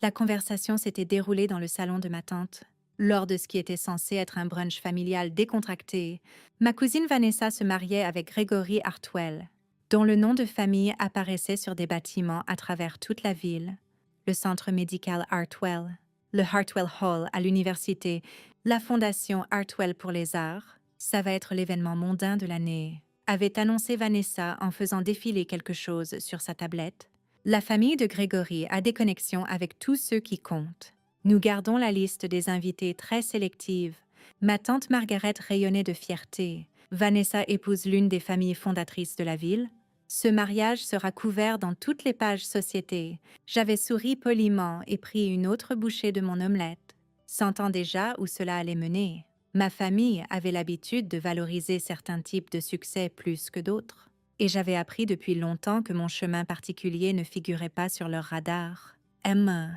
La conversation s'était déroulée dans le salon de ma tante. Lors de ce qui était censé être un brunch familial décontracté, ma cousine Vanessa se mariait avec Gregory Hartwell, dont le nom de famille apparaissait sur des bâtiments à travers toute la ville. Le centre médical Hartwell, le Hartwell Hall à l'université, la fondation Hartwell pour les arts, ça va être l'événement mondain de l'année, avait annoncé Vanessa en faisant défiler quelque chose sur sa tablette. La famille de Gregory a des connexions avec tous ceux qui comptent. Nous gardons la liste des invités très sélective. Ma tante Margaret rayonnait de fierté. Vanessa épouse l'une des familles fondatrices de la ville. Ce mariage sera couvert dans toutes les pages société. J'avais souri poliment et pris une autre bouchée de mon omelette, sentant déjà où cela allait mener. Ma famille avait l'habitude de valoriser certains types de succès plus que d'autres. Et j'avais appris depuis longtemps que mon chemin particulier ne figurait pas sur leur radar. Emma,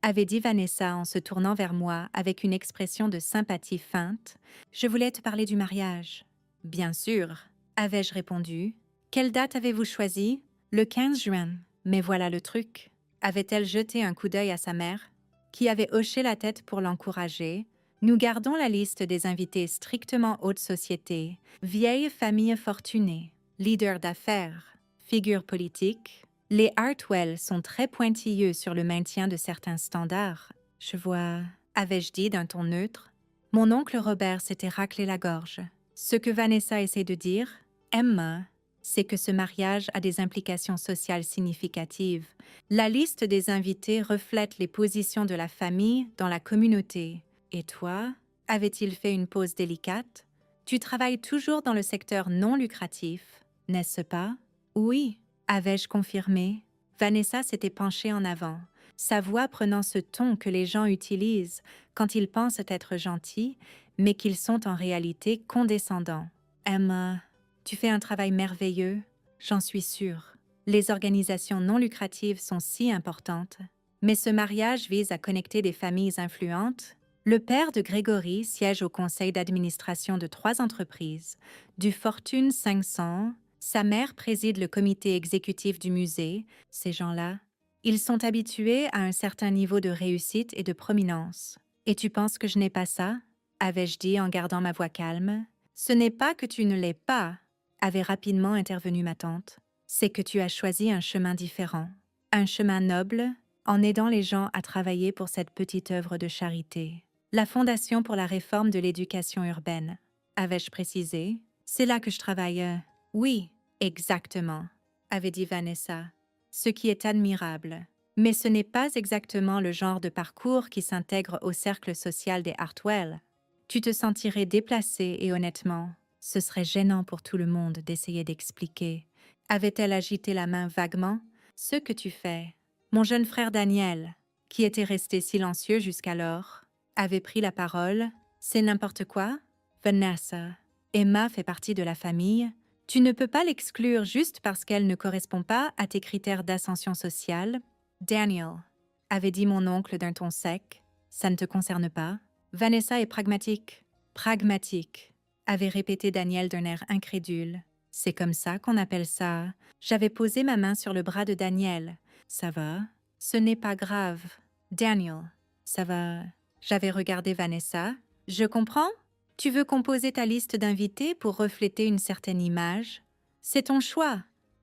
avait dit Vanessa en se tournant vers moi avec une expression de sympathie feinte, je voulais te parler du mariage. Bien sûr, avais-je répondu. Quelle date avez-vous choisie? Le 15 juin. Mais voilà le truc. Avait-elle jeté un coup d'œil à sa mère, qui avait hoché la tête pour l'encourager? Nous gardons la liste des invités strictement haute société, vieille famille fortunée, leader d'affaires, figure politique. Les Hartwell sont très pointilleux sur le maintien de certains standards. Je vois, avais-je dit d'un ton neutre. Mon oncle Robert s'était raclé la gorge. Ce que Vanessa essaie de dire, Emma, c'est que ce mariage a des implications sociales significatives. La liste des invités reflète les positions de la famille dans la communauté. Et toi, avait-il fait une pause délicate? Tu travailles toujours dans le secteur non lucratif, n'est-ce pas? Oui, avais-je confirmé. Vanessa s'était penchée en avant, sa voix prenant ce ton que les gens utilisent quand ils pensent être gentils, mais qu'ils sont en réalité condescendants. Emma, tu fais un travail merveilleux, j'en suis sûre. Les organisations non lucratives sont si importantes. Mais ce mariage vise à connecter des familles influentes. Le père de Grégory siège au conseil d'administration de 3 entreprises, du Fortune 500. Sa mère préside le comité exécutif du musée. Ces gens-là, ils sont habitués à un certain niveau de réussite et de prominence. Et tu penses que je n'ai pas ça? Avais-je dit en gardant ma voix calme. Ce n'est pas que tu ne l'es pas, avait rapidement intervenu ma tante. C'est que tu as choisi un chemin différent, un chemin noble, en aidant les gens à travailler pour cette petite œuvre de charité. La Fondation pour la réforme de l'éducation urbaine. Avais-je précisé? C'est là que je travaille. Oui, exactement, avait dit Vanessa, ce qui est admirable. Mais ce n'est pas exactement le genre de parcours qui s'intègre au cercle social des Hartwell. Tu te sentirais déplacée et honnêtement, ce serait gênant pour tout le monde d'essayer d'expliquer. Avait-elle agité la main vaguement? Ce que tu fais. Mon jeune frère Daniel, qui était resté silencieux jusqu'alors, avait pris la parole. C'est n'importe quoi? Vanessa, Emma fait partie de la famille. Tu ne peux pas l'exclure juste parce qu'elle ne correspond pas à tes critères d'ascension sociale. Daniel, avait dit mon oncle d'un ton sec, ça ne te concerne pas. Vanessa est pragmatique. Pragmatique, avait répété Daniel d'un air incrédule. C'est comme ça qu'on appelle ça. J'avais posé ma main sur le bras de Daniel. Ça va? Ce n'est pas grave. Daniel, ça va? J'avais regardé Vanessa. Je comprends? Tu veux composer ta liste d'invités pour refléter une certaine image? C'est ton choix.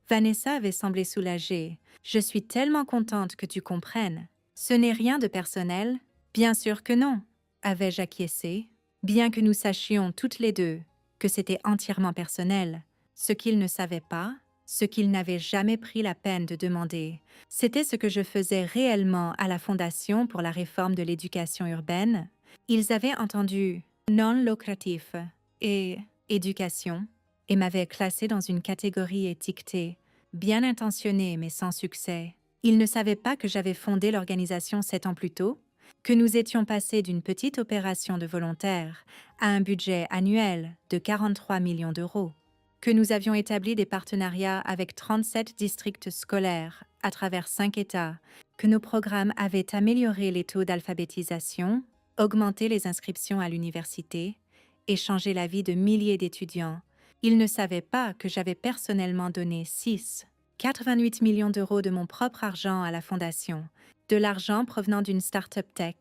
Vanessa avait semblé soulagée. Je suis tellement contente que tu comprennes. Ce n'est rien de personnel. Bien sûr que non, avais-je acquiescé, bien que nous sachions toutes les deux que c'était entièrement personnel. Ce qu'il ne savait pas, ce qu'il n'avait jamais pris la peine de demander, c'était ce que je faisais réellement à la Fondation pour la réforme de l'éducation urbaine. Ils avaient entendu non lucratif et éducation et m'avaient classé dans une catégorie étiquetée, bien intentionnée mais sans succès. Ils ne savaient pas que j'avais fondé l'organisation 7 ans plus tôt, que nous étions passés d'une petite opération de volontaires à un budget annuel de 43 millions d'euros, que nous avions établi des partenariats avec 37 districts scolaires à travers 5 États, que nos programmes avaient amélioré les taux d'alphabétisation, augmenté les inscriptions à l'université et changé la vie de milliers d'étudiants. Ils ne savaient pas que j'avais personnellement donné 88 millions d'euros de mon propre argent à la Fondation, de l'argent provenant d'une start-up tech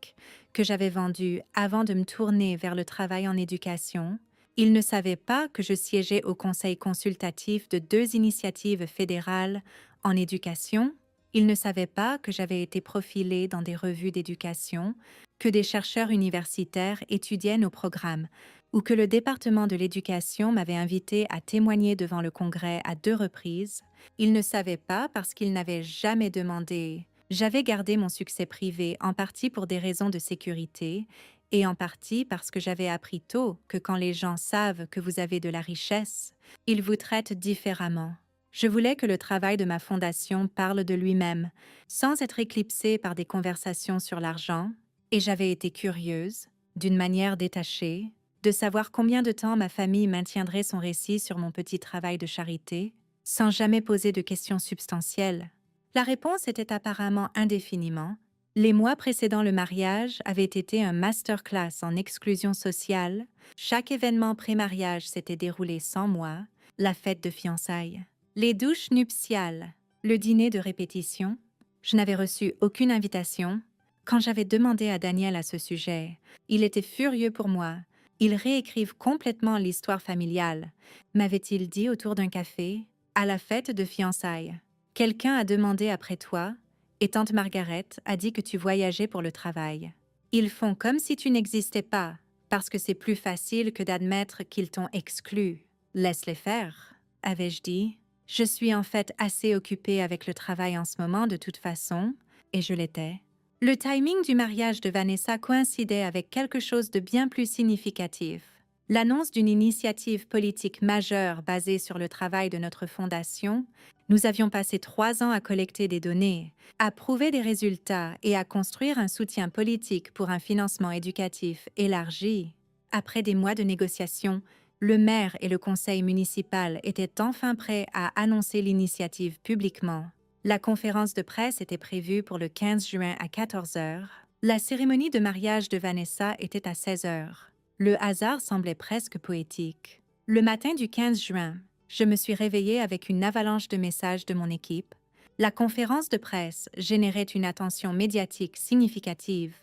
que j'avais vendue avant de me tourner vers le travail en éducation. Il ne savait pas que je siégeais au conseil consultatif de 2 initiatives fédérales en éducation. Il ne savait pas que j'avais été profilée dans des revues d'éducation, que des chercheurs universitaires étudiaient nos programmes, ou que le département de l'éducation m'avait invité à témoigner devant le Congrès à 2 reprises. Il ne savait pas parce qu'il n'avait jamais demandé. J'avais gardé mon succès privé en partie pour des raisons de sécurité et en partie parce que j'avais appris tôt que quand les gens savent que vous avez de la richesse, ils vous traitent différemment. Je voulais que le travail de ma fondation parle de lui-même, sans être éclipsé par des conversations sur l'argent, et j'avais été curieuse, d'une manière détachée, de savoir combien de temps ma famille maintiendrait son récit sur mon petit travail de charité, sans jamais poser de questions substantielles. La réponse était apparemment indéfiniment. Les mois précédant le mariage avaient été un masterclass en exclusion sociale. Chaque événement pré-mariage s'était déroulé sans moi, la fête de fiançailles, les douches nuptiales, le dîner de répétition. Je n'avais reçu aucune invitation. Quand j'avais demandé à Daniel à ce sujet, il était furieux pour moi. Il réécrive complètement l'histoire familiale, m'avait-il dit autour d'un café, à la fête de fiançailles. Quelqu'un a demandé après toi, et tante Margaret a dit que tu voyageais pour le travail. Ils font comme si tu n'existais pas, parce que c'est plus facile que d'admettre qu'ils t'ont exclu. Laisse-les faire, avais-je dit. Je suis en fait assez occupée avec le travail en ce moment de toute façon, et je l'étais. Le timing du mariage de Vanessa coïncidait avec quelque chose de bien plus significatif. L'annonce d'une initiative politique majeure basée sur le travail de notre fondation. Nous avions passé 3 ans à collecter des données, à prouver des résultats et à construire un soutien politique pour un financement éducatif élargi. Après des mois de négociations, le maire et le conseil municipal étaient enfin prêts à annoncer l'initiative publiquement. La conférence de presse était prévue pour le 15 juin à 14 heures. La cérémonie de mariage de Vanessa était à 16 heures. Le hasard semblait presque poétique. Le matin du 15 juin, je me suis réveillée avec une avalanche de messages de mon équipe. La conférence de presse générait une attention médiatique significative.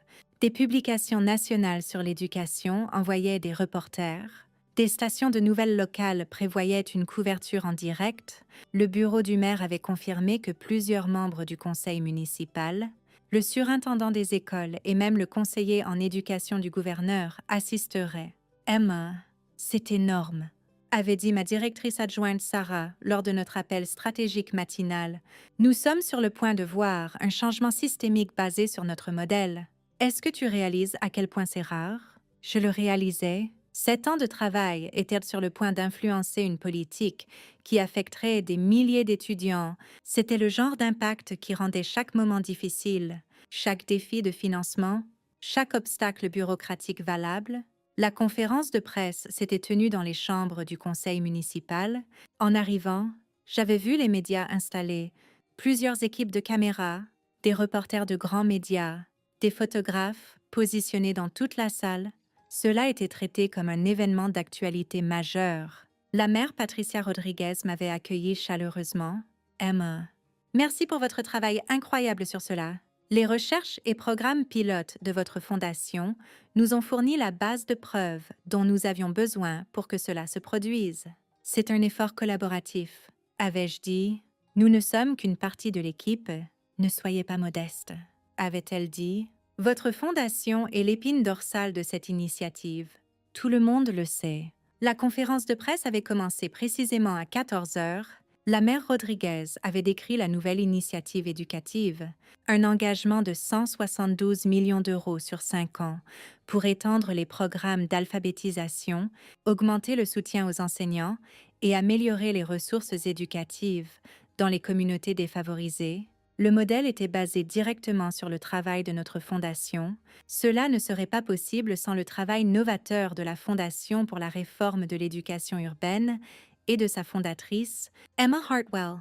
Des publications nationales sur l'éducation envoyaient des reporters. Des stations de nouvelles locales prévoyaient une couverture en direct. Le bureau du maire avait confirmé que plusieurs membres du conseil municipal, le surintendant des écoles et même le conseiller en éducation du gouverneur assisteraient. Emma, c'est énorme, avait dit ma directrice adjointe Sarah lors de notre appel stratégique matinal. Nous sommes sur le point de voir un changement systémique basé sur notre modèle. Est-ce que tu réalises à quel point c'est rare? Je le réalisais. 7 ans de travail étaient sur le point d'influencer une politique qui affecterait des milliers d'étudiants. C'était le genre d'impact qui rendait chaque moment difficile, chaque défi de financement, chaque obstacle bureaucratique valable. La conférence de presse s'était tenue dans les chambres du conseil municipal. En arrivant, j'avais vu les médias installés, plusieurs équipes de caméras, des reporters de grands médias, des photographes positionnés dans toute la salle. Cela était traité comme un événement d'actualité majeure. La mère Patricia Rodriguez m'avait accueillie chaleureusement. Emma, merci pour votre travail incroyable sur cela. Les recherches et programmes pilotes de votre fondation nous ont fourni la base de preuves dont nous avions besoin pour que cela se produise. C'est un effort collaboratif, avais-je dit. Nous ne sommes qu'une partie de l'équipe. Ne soyez pas modeste, avait-elle dit. Votre fondation est l'épine dorsale de cette initiative. Tout le monde le sait. La conférence de presse avait commencé précisément à 14 heures. La mère Rodriguez avait décrit la nouvelle initiative éducative, un engagement de 172 millions d'euros sur 5 ans pour étendre les programmes d'alphabétisation, augmenter le soutien aux enseignants et améliorer les ressources éducatives dans les communautés défavorisées. Le modèle était basé directement sur le travail de notre fondation. Cela ne serait pas possible sans le travail novateur de la Fondation pour la réforme de l'éducation urbaine et de sa fondatrice, Emma Hartwell,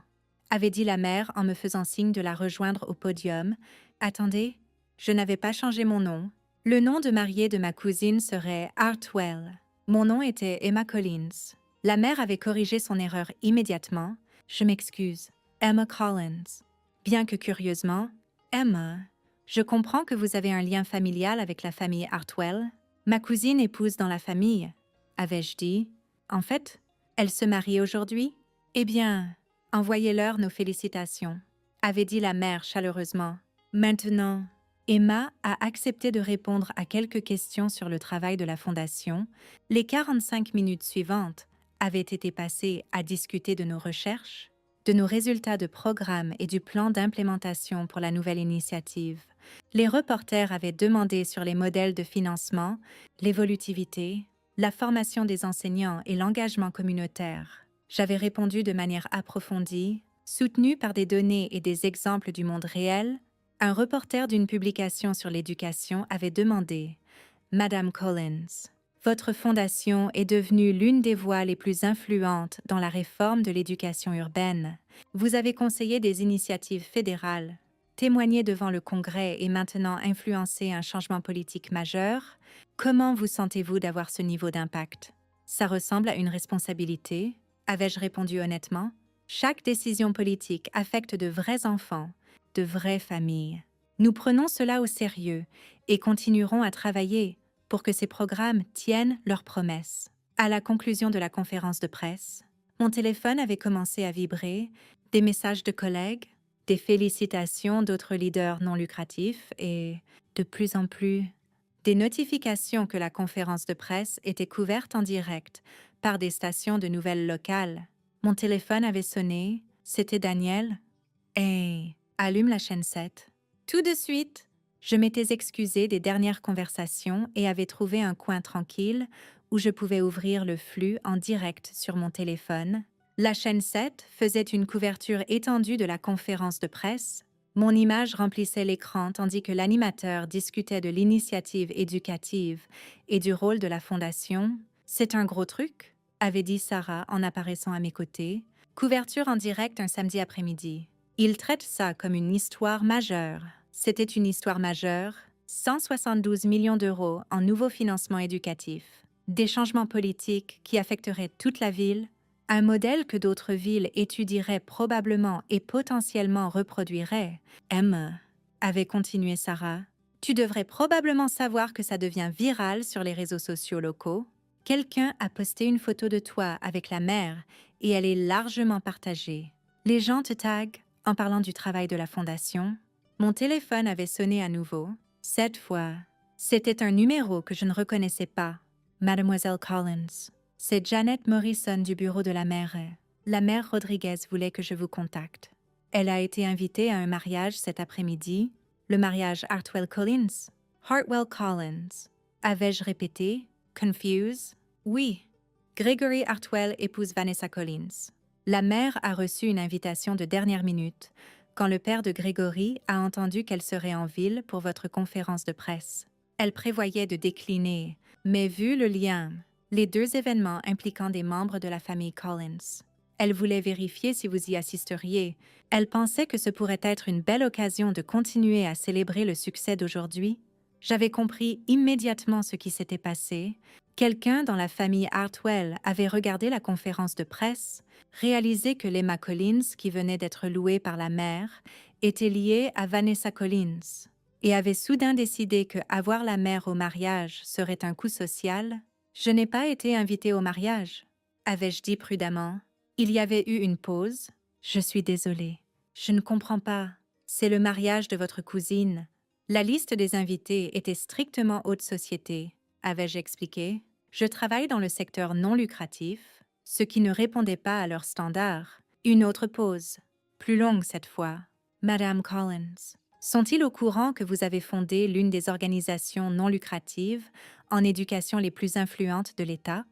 avait dit la mère en me faisant signe de la rejoindre au podium. Attendez, je n'avais pas changé mon nom. Le nom de mariée de ma cousine serait Hartwell. Mon nom était Emma Collins. La mère avait corrigé son erreur immédiatement. Je m'excuse. Emma Collins. Bien que curieusement, Emma, Je comprends que vous avez un lien familial avec la famille Hartwell. Ma cousine épouse dans la famille, avais-je dit. En fait, elle se marie aujourd'hui? Eh bien, envoyez-leur nos félicitations, avait dit la mère chaleureusement. Maintenant, Emma a accepté de répondre à quelques questions sur le travail de la Fondation. Les 45 minutes suivantes avaient été passées à discuter de nos recherches, de nos résultats de programme et du plan d'implémentation pour la nouvelle initiative. Les reporters avaient demandé sur les modèles de financement, l'évolutivité, la formation des enseignants et l'engagement communautaire. J'avais répondu de manière approfondie, soutenue par des données et des exemples du monde réel. Un reporter d'une publication sur l'éducation avait demandé « Madame Collins, votre fondation est devenue l'une des voix les plus influentes dans la réforme de l'éducation urbaine. Vous avez conseillé des initiatives fédérales, témoigné devant le Congrès et maintenant influencé un changement politique majeur. Comment vous sentez-vous d'avoir ce niveau d'impact? Ça ressemble à une responsabilité, avais-je répondu honnêtement. Chaque décision politique affecte de vrais enfants, de vraies familles. Nous prenons cela au sérieux et continuerons à travailler pour que ces programmes tiennent leurs promesses. À la conclusion de la conférence de presse, mon téléphone avait commencé à vibrer, des messages de collègues, des félicitations d'autres leaders non lucratifs et, de plus en plus, des notifications que la conférence de presse était couverte en direct par des stations de nouvelles locales. Mon téléphone avait sonné, c'était Daniel. « Hey, allume la chaîne 7. » Tout de suite, je m'étais excusée des dernières conversations et avais trouvé un coin tranquille où je pouvais ouvrir le flux en direct sur mon téléphone. La chaîne 7 faisait une couverture étendue de la conférence de presse. Mon image remplissait l'écran tandis que l'animateur discutait de l'initiative éducative et du rôle de la Fondation. « C'est un gros truc », avait dit Sarah en apparaissant à mes côtés. Couverture en direct un samedi après-midi. Il traite ça comme une histoire majeure. C'était une histoire majeure, 172 millions d'euros en nouveaux financements éducatifs, des changements politiques qui affecteraient toute la ville, un modèle que d'autres villes étudieraient probablement et potentiellement reproduiraient. Emma, avait continué Sarah, tu devrais probablement savoir que ça devient viral sur les réseaux sociaux locaux. Quelqu'un a posté une photo de toi avec la mère et elle est largement partagée. Les gens te taguent en parlant du travail de la Fondation. Mon téléphone avait sonné à nouveau. Cette fois, c'était un numéro que je ne reconnaissais pas. Mademoiselle Collins, c'est Janet Morrison du bureau de la mère. La mère Rodriguez voulait que je vous contacte. Elle a été invitée à un mariage cet après-midi, le mariage Hartwell-Collins. Hartwell-Collins. Avais-je répété, confuse? Oui. Gregory Hartwell épouse Vanessa Collins. La mère a reçu une invitation de dernière minute quand le père de Grégory a entendu qu'elle serait en ville pour votre conférence de presse. Elle prévoyait de décliner, mais vu le lien, les deux événements impliquant des membres de la famille Collins, elle voulait vérifier si vous y assisteriez. Elle pensait que ce pourrait être une belle occasion de continuer à célébrer le succès d'aujourd'hui. J'avais compris immédiatement ce qui s'était passé. Quelqu'un dans la famille Hartwell avait regardé la conférence de presse, réalisé que l'Emma Collins, qui venait d'être louée par la mère, était liée à Vanessa Collins, et avait soudain décidé que avoir la mère au mariage serait un coup social. Je n'ai pas été invitée au mariage, avais-je dit prudemment. Il y avait eu une pause. Je suis désolée. Je ne comprends pas. C'est le mariage de votre cousine. La liste des invités était strictement haute société, avais-je expliqué. Je travaille dans le secteur non lucratif, ce qui ne répondait pas à leurs standards. Une autre pause, plus longue cette fois. Madame Collins, sont-ils au courant que vous avez fondé l'une des organisations non lucratives en éducation les plus influentes de l'État?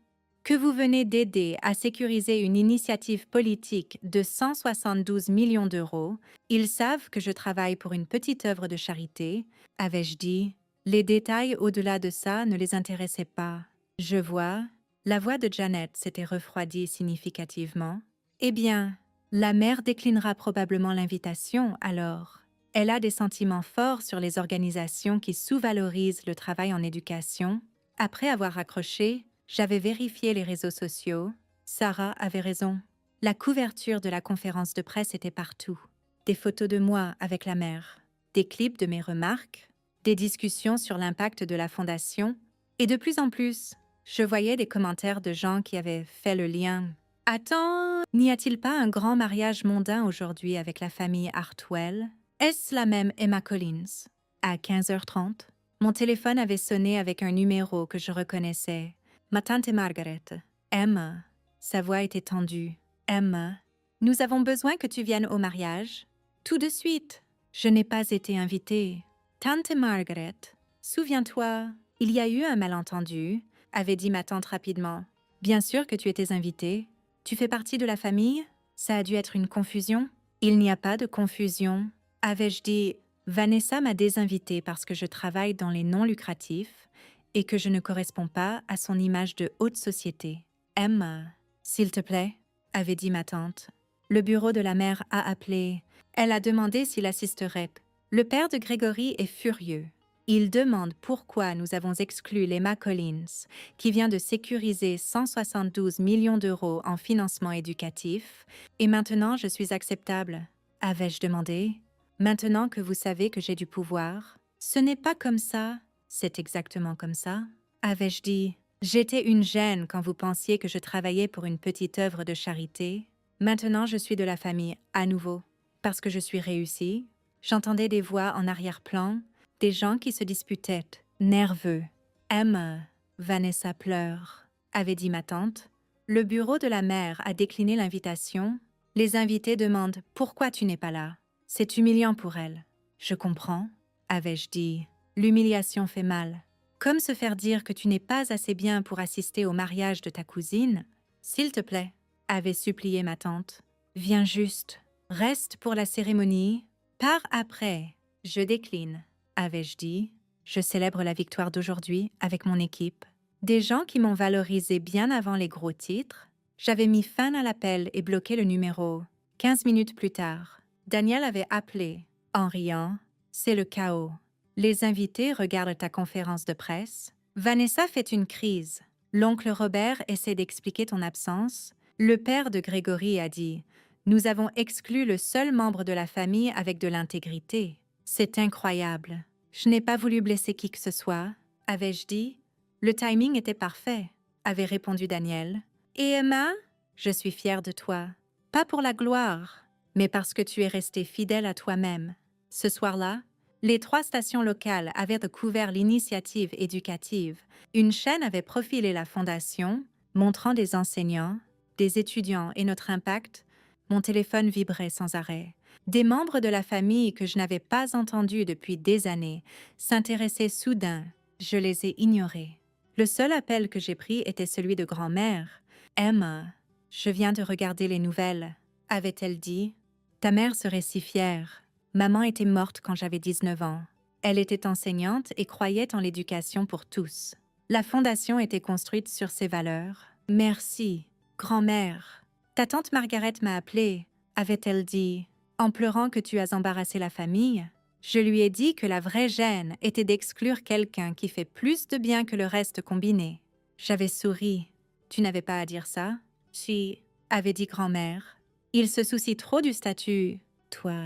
Que vous venez d'aider à sécuriser une initiative politique de 172 millions d'euros, ils savent que je travaille pour une petite œuvre de charité, avais-je dit. Les détails au-delà de ça ne les intéressaient pas. Je vois, la voix de Janet s'était refroidie significativement. Eh bien, la mère déclinera probablement l'invitation alors. Elle a des sentiments forts sur les organisations qui sous-valorisent le travail en éducation. Après avoir raccroché, j'avais vérifié les réseaux sociaux. Sarah avait raison. La couverture de la conférence de presse était partout. Des photos de moi avec la mère. des clips de mes remarques, des discussions sur l'impact de la fondation, et de plus en plus, je voyais des commentaires de gens qui avaient fait le lien. Attends, n'y a-t-il pas un grand mariage mondain aujourd'hui avec la famille Hartwell? Est-ce la même Emma Collins? À 15h30, mon téléphone avait sonné avec un numéro que je reconnaissais. Ma tante Margaret. Emma. Sa voix était tendue. Emma, nous avons besoin que tu viennes au mariage. Tout de suite. Je n'ai pas été invitée. Tante Margaret, souviens-toi, il y a eu un malentendu, avait dit ma tante rapidement. Bien sûr que tu étais invitée. Tu fais partie de la famille? Ça a dû être une confusion? Il n'y a pas de confusion. Avais-je dit, Vanessa m'a désinvitée parce que je travaille dans les non lucratifs et que je ne corresponds pas à son image de haute société. Emma, s'il te plaît, avait dit ma tante. Le bureau de la mère a appelé. Elle a demandé s'il assisterait. Le père de Grégory est furieux. Il demande pourquoi nous avons exclu l'Emma Collins, qui vient de sécuriser 172 millions d'euros en financement éducatif, et maintenant je suis acceptable. Avais-je demandé? Maintenant que vous savez que j'ai du pouvoir, ce n'est pas comme ça, c'est exactement comme ça. Avais-je dit, j'étais une gêne quand vous pensiez que je travaillais pour une petite œuvre de charité. Maintenant je suis de la famille à nouveau, parce que je suis réussie. J'entendais des voix en arrière-plan, des gens qui se disputaient, nerveux. Emma, Vanessa pleure, avait dit ma tante. Le bureau de la mère a décliné l'invitation. Les invités demandent pourquoi tu n'es pas là. C'est humiliant pour elle. Je comprends, avais-je dit. L'humiliation fait mal. Comme se faire dire que tu n'es pas assez bien pour assister au mariage de ta cousine. S'il te plaît, avait supplié ma tante. Viens juste. Reste pour la cérémonie. Pars après. Je décline, avais-je dit. Je célèbre la victoire d'aujourd'hui avec mon équipe. Des gens qui m'ont valorisé bien avant les gros titres. J'avais mis fin à l'appel et bloqué le numéro. 15 minutes plus tard, Daniel avait appelé, en riant. C'est le chaos. Les invités regardent ta conférence de presse. Vanessa fait une crise. L'oncle Robert essaie d'expliquer ton absence. Le père de Grégory a dit « Nous avons exclu le seul membre de la famille avec de l'intégrité. C'est incroyable. Je n'ai pas voulu blesser qui que ce soit. » Avais-je dit. Le timing était parfait, avait répondu Daniel. Et Emma, je suis fière de toi. Pas pour la gloire, mais parce que tu es restée fidèle à toi-même. Ce soir-là, les 3 stations locales avaient couvert l'initiative éducative. Une chaîne avait profilé la fondation, montrant des enseignants, des étudiants et notre impact. Mon téléphone vibrait sans arrêt. Des membres de la famille que je n'avais pas entendus depuis des années s'intéressaient soudain. Je les ai ignorés. Le seul appel que j'ai pris était celui de grand-mère. « Emma, je viens de regarder les nouvelles. » avait-elle dit. « Ta mère serait si fière. Maman était morte quand j'avais 19 ans. Elle était enseignante et croyait en l'éducation pour tous. La fondation était construite sur ses valeurs. Merci, grand-mère. Ta tante Margaret m'a appelée, avait-elle dit, en pleurant que tu as embarrassé la famille. Je lui ai dit que la vraie gêne était d'exclure quelqu'un qui fait plus de bien que le reste combiné. J'avais souri. Tu n'avais pas à dire ça? Si, avait dit grand-mère. Il se soucie trop du statut. Toi,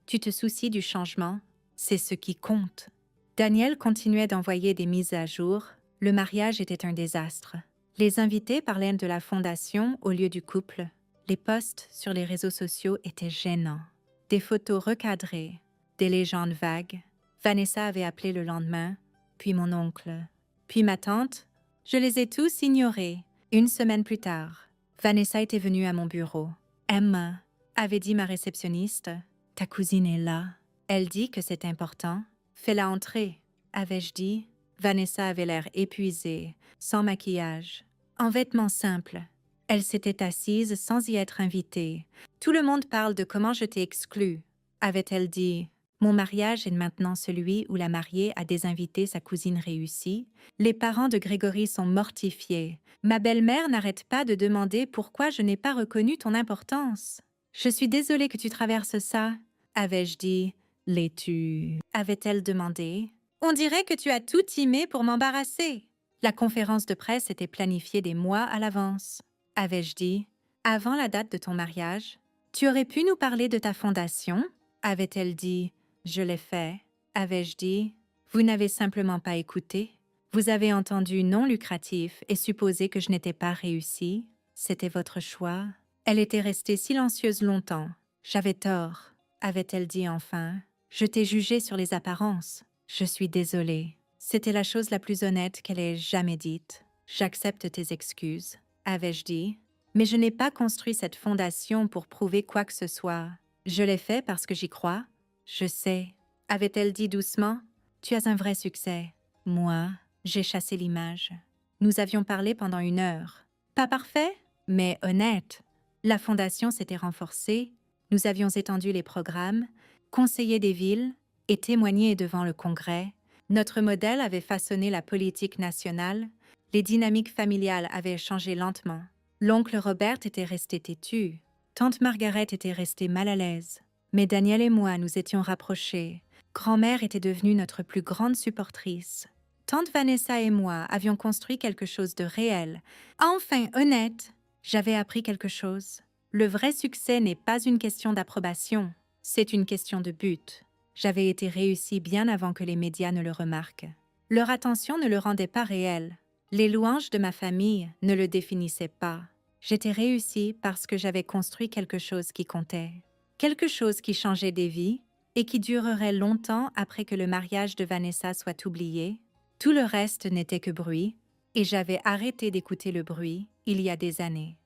tu te soucies du changement. C'est ce qui compte. Daniel continuait d'envoyer des mises à jour. Le mariage était un désastre. Les invités parlaient de la fondation au lieu du couple. Les posts sur les réseaux sociaux étaient gênants. Des photos recadrées, des légendes vagues. Vanessa avait appelé le lendemain, puis mon oncle, puis ma tante. Je les ai tous ignorés. Une semaine plus tard, Vanessa était venue à mon bureau. Emma, avait dit ma réceptionniste, ta cousine est là. Elle dit que c'est important. Fais-la entrer, avais-je dit. Vanessa avait l'air épuisée, sans maquillage, en vêtements simples. Elle s'était assise sans y être invitée. Tout le monde parle de comment je t'ai exclue, avait-elle dit. Mon mariage est maintenant celui où la mariée a désinvité sa cousine réussie. Les parents de Grégory sont mortifiés. Ma belle-mère n'arrête pas de demander pourquoi je n'ai pas reconnu ton importance. Je suis désolée que tu traverses ça, avais-je dit. L'es-tu? Avait-elle demandé. On dirait que tu as tout timé pour m'embarrasser. La conférence de presse était planifiée des mois à l'avance, avais-je dit. Avant la date de ton mariage, tu aurais pu nous parler de ta fondation, avait-elle dit. Je l'ai fait, avais-je dit. Vous n'avez simplement pas écouté. Vous avez entendu non lucratif et supposé que je n'étais pas réussi. C'était votre choix. Elle était restée silencieuse longtemps. J'avais tort, avait-elle dit enfin. Je t'ai jugé sur les apparences. Je suis désolée. C'était la chose la plus honnête qu'elle ait jamais dite. J'accepte tes excuses, avais-je dit. Mais je n'ai pas construit cette fondation pour prouver quoi que ce soit. Je l'ai fait parce que j'y crois. Je sais, avait-elle dit doucement. Tu as un vrai succès. Moi, j'ai chassé l'image. Nous avions parlé pendant 1 heure. Pas parfait, mais honnête. La fondation s'était renforcée. Nous avions étendu les programmes, conseillé des villes et témoigné devant le Congrès. Notre modèle avait façonné la politique nationale. Les dynamiques familiales avaient changé lentement. L'oncle Robert était resté têtu. Tante Margaret était restée mal à l'aise. Mais Daniel et moi nous étions rapprochés. Grand-mère était devenue notre plus grande supportrice. Tante Vanessa et moi avions construit quelque chose de réel. Enfin honnête. J'avais appris quelque chose. Le vrai succès n'est pas une question d'approbation, c'est une question de but. J'avais été réussie bien avant que les médias ne le remarquent. Leur attention ne le rendait pas réel. Les louanges de ma famille ne le définissaient pas. J'étais réussie parce que j'avais construit quelque chose qui comptait. Quelque chose qui changeait des vies et qui durerait longtemps après que le mariage de Vanessa soit oublié. Tout le reste n'était que bruit, et j'avais arrêté d'écouter le bruit il y a des années.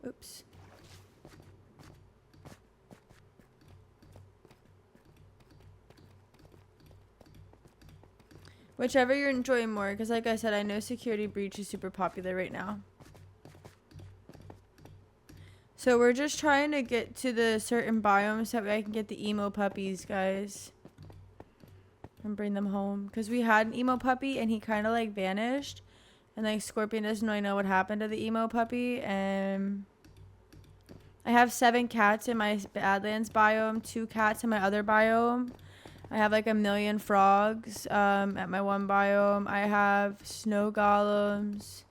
Oops. Whichever you're enjoying more, because like I said, I know Security Breach is super popular right now. So we're just trying to get to the certain biomes so that way I can get the emo puppies, guys. And bring them home. Because we had an emo puppy and he kind of like vanished. And like Scorpion doesn't really know what happened to the emo puppy. And I have 7 cats in my Badlands biome, 2 cats in my other biome. I have like 1,000,000 frogs at my one biome. I have snow golems.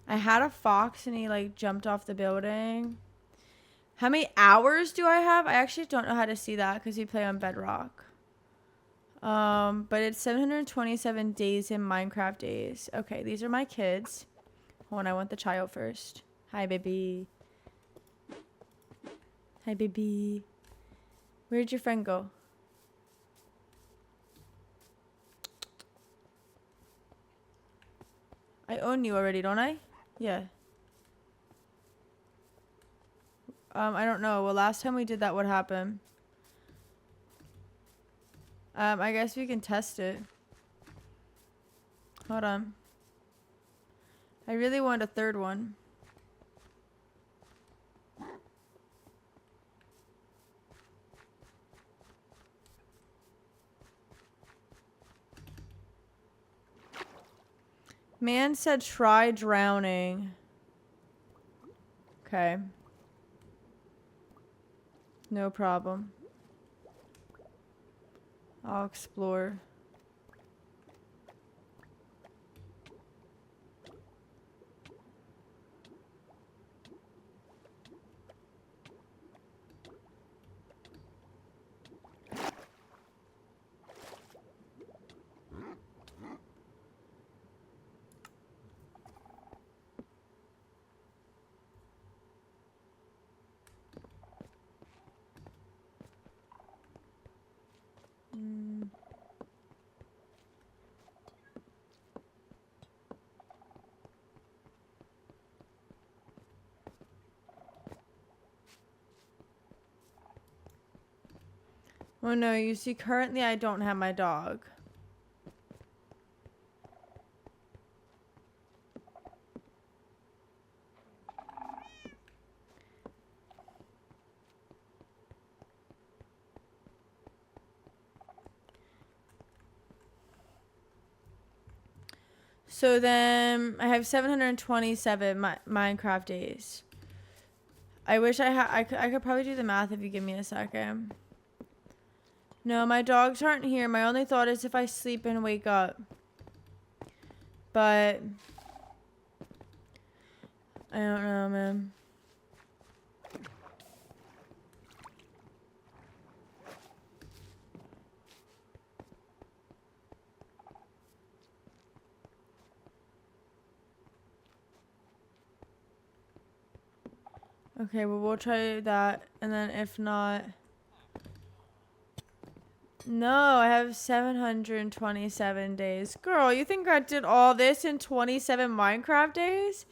I had a fox and he like jumped off the building. How many hours do I have? I actually don't know how to see that because we play on Bedrock. But it's 727 days in Minecraft days. Okay, these are my kids. Hold on, I want the child first. Hi, baby. Hi, baby. Where'd your friend go? I own you already, don't I? Yeah. I don't know. Well, last time we did that, what happened? I guess we can test it. Hold on. I really want a third one. Man said try drowning. Okay. No problem. I'll explore. Oh no, you see, currently I don't have my dog. So then I have 727 Minecraft days. I wish I could probably do the math if you give me a second. No, my dogs aren't here. My only thought is if I sleep and wake up. But I don't know, man. Okay, well, we'll try that. And then if not... No, I have 727 days. Girl, you think I did all this in 27 Minecraft days?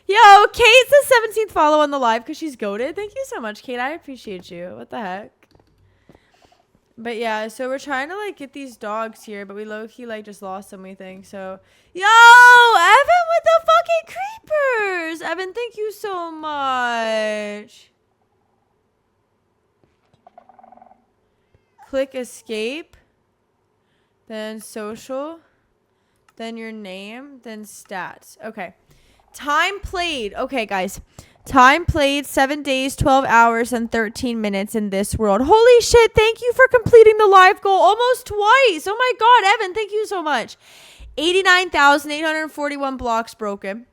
Yo, Kate's the 17th follow on the live because she's goated. Thank you so much, Kate. I appreciate you. What the heck? But yeah, so we're trying to like get these dogs here, but we low-key like just lost them, we think. So, yo, Evan with the fucking creepers. Evan, thank you so much. Click escape, then social, then your name, then stats. Okay. Time played. Okay, guys. Time played 7 days, 12 hours, and 13 minutes in this world. Holy shit. Thank you for completing the live goal almost twice. Oh my God, Evan, thank you so much. 89,841 blocks broken.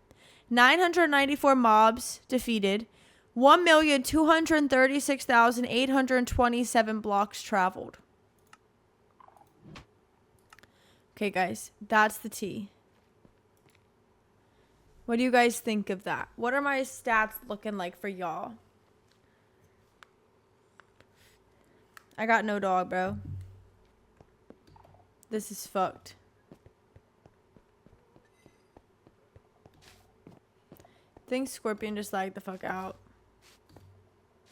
994 mobs defeated. 1,236,827 blocks traveled. Okay, guys, that's the tea. What do you guys think of that? What are my stats looking like for y'all? I got no dog, bro. This is fucked. I think Scorpion just lagged the fuck out.